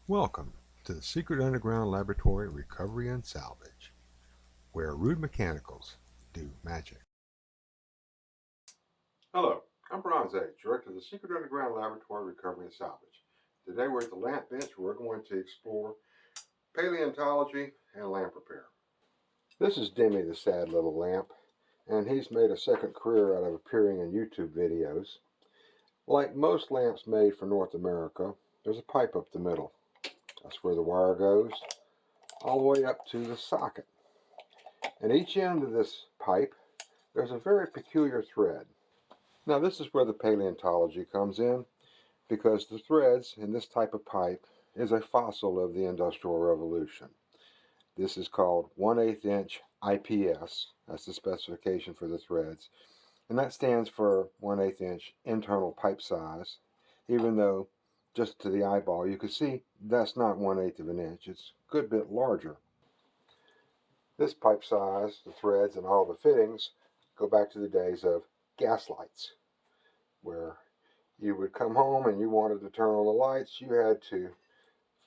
Welcome to the Secret Underground Laboratory Recovery and Salvage, where rude mechanicals do magic. Hello, I'm Bronze Age, Director of the Secret Underground Laboratory Recovery and Salvage. Today we're at the lamp bench where we're going to explore paleontology and lamp repair. This is Demi, the sad little lamp, and he's made a second career out of appearing in YouTube videos. Like most lamps made for North America, there's a pipe up the middle. That's where the wire goes, all the way up to the socket. And each end of this pipe, there's a very peculiar thread. Now this is where the paleontology comes in, because the threads in this type of pipe is a fossil of the Industrial Revolution. This is called 1/8 inch IPS, that's the specification for the threads, and that stands for 1/8 inch internal pipe size, even though just to the eyeball you can see that's not 1/8 of an inch, it's a good bit larger. This pipe size, the threads, and all the fittings go back to the days of gas lights, where you would come home and you wanted to turn on the lights, you had to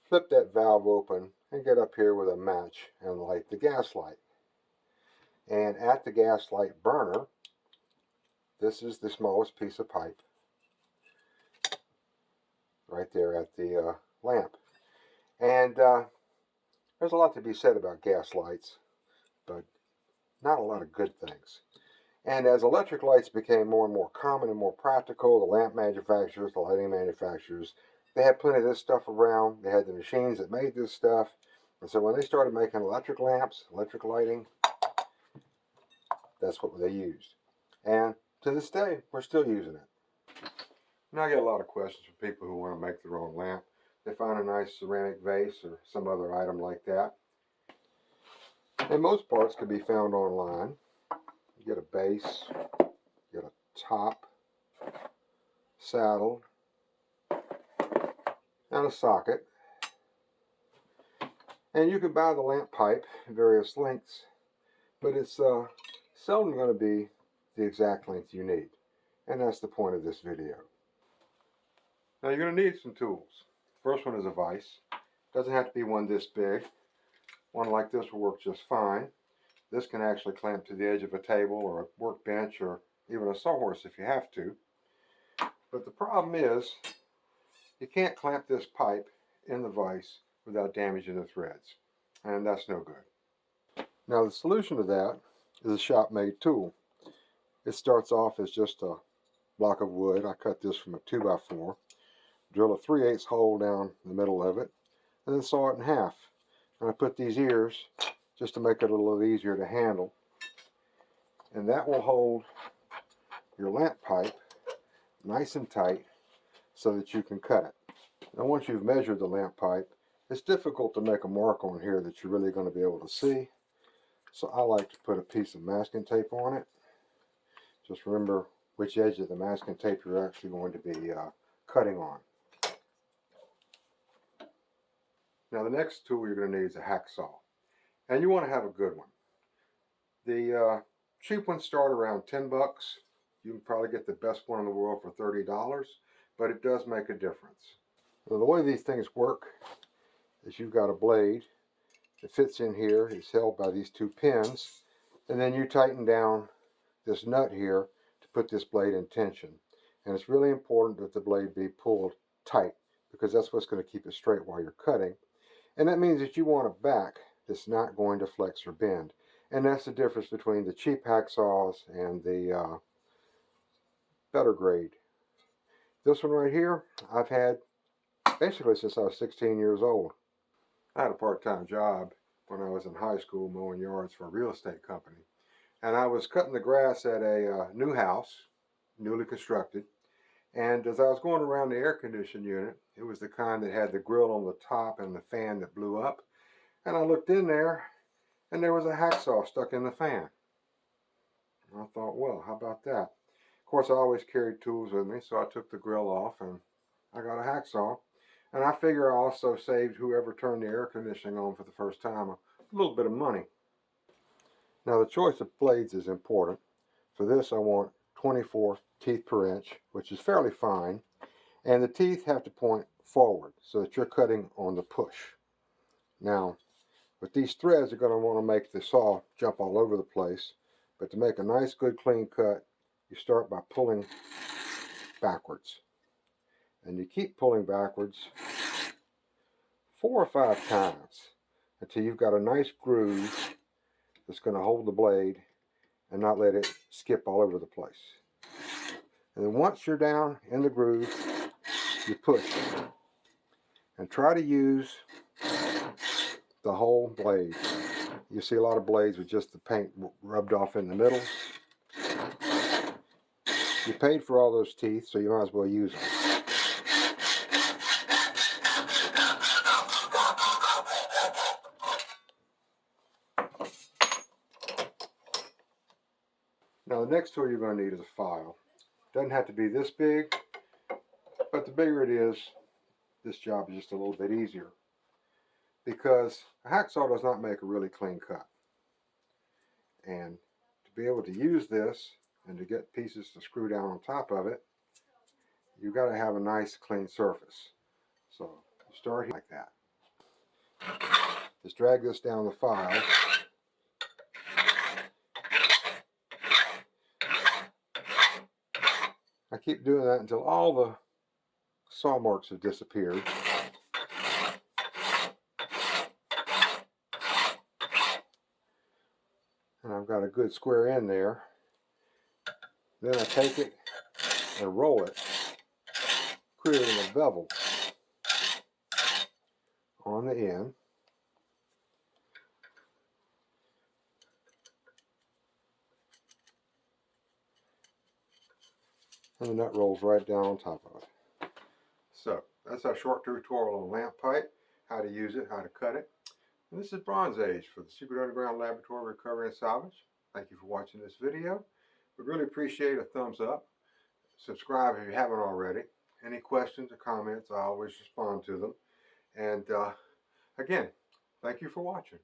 flip that valve open and get up here with a match and light the gas light. And at the gas light burner, this is the smallest piece of pipe right there at the lamp. And there's a lot to be said about gas lights, but not a lot of good things. And as electric lights became more and more common and more practical, the lamp manufacturers, the lighting manufacturers, they had plenty of this stuff around. They had the machines that made this stuff. And so when they started making electric lamps, electric lighting, that's what they used. And to this day, we're still using it. Now I get a lot of questions from people who want to make their own lamp. They find a nice ceramic vase or some other item like that. And most parts can be found online. You get a base, you get a top, saddle, and a socket. And you can buy the lamp pipe in various lengths, but it's seldom going to be the exact length you need. And that's the point of this video. Now you're going to need some tools. First one is a vise. Doesn't have to be one this big. One like this will work just fine. This can actually clamp to the edge of a table or a workbench or even a sawhorse if you have to. But the problem is you can't clamp this pipe in the vise without damaging the threads, and that's no good. Now the solution to that is a shop-made tool. It starts off as just a block of wood. I cut this from a 2x4, drill a 3/8 hole down the middle of it, and then saw it in half. And I put these ears just to make it a little easier to handle. And that will hold your lamp pipe nice and tight so that you can cut it. Now once you've measured the lamp pipe, it's difficult to make a mark on here that you're really going to be able to see. So I like to put a piece of masking tape on it. Just remember which edge of the masking tape you're actually going to be cutting on. Now the next tool you're going to need is a hacksaw. And you want to have a good one. The cheap ones start around 10 bucks. You can probably get the best one in the world for $30, but it does make a difference. Now, the way these things work is you've got a blade that fits in here. It's held by these two pins, and then you tighten down this nut here to put this blade in tension. And it's really important that the blade be pulled tight, because that's what's going to keep it straight while you're cutting. And that means that you want a back that's not going to flex or bend. And that's the difference between the cheap hacksaws and the better grade. This one right here, I've had basically since I was 16 years old. I had a part-time job when I was in high school mowing yards for a real estate company. And I was cutting the grass at a new house, newly constructed. And as I was going around the air conditioning unit, it was the kind that had the grill on the top and the fan that blew up. And I looked in there, and there was a hacksaw stuck in the fan. And I thought, well, how about that? Of course, I always carried tools with me, so I took the grill off, and I got a hacksaw. And I figure I also saved whoever turned the air conditioning on for the first time a little bit of money. Now, the choice of blades is important. For this, I want 24 teeth per inch, which is fairly fine. And the teeth have to point forward so that you're cutting on the push. Now, with these threads, you're going to want to make the saw jump all over the place. But to make a nice, good, clean cut, you start by pulling backwards. And you keep pulling backwards 4 or 5 times until you've got a nice groove that's going to hold the blade and not let it skip all over the place. And then once you're down in the groove, you push. And try to use the whole blade. You see a lot of blades with just the paint rubbed off in the middle. You paid for all those teeth, so you might as well use them. Now the next tool you're going to need is a file. Doesn't have to be this big, but the bigger it is, this job is just a little bit easier. Because a hacksaw does not make a really clean cut. And to be able to use this and to get pieces to screw down on top of it, you've got to have a nice clean surface. So you start like that. Just drag this down the file. I keep doing that until all the saw marks have disappeared. And I've got a good square end there. Then I take it and roll it, creating a bevel on the end. And the nut rolls right down on top of it. So that's our short tutorial on lamp pipe, how to use it, how to cut it. And this is Bronze Age for the Secret Underground Laboratory Recovery and Salvage. Thank you for watching this video. We really appreciate a thumbs up. Subscribe if you haven't already. Any questions or comments, I always respond to them. And again, thank you for watching.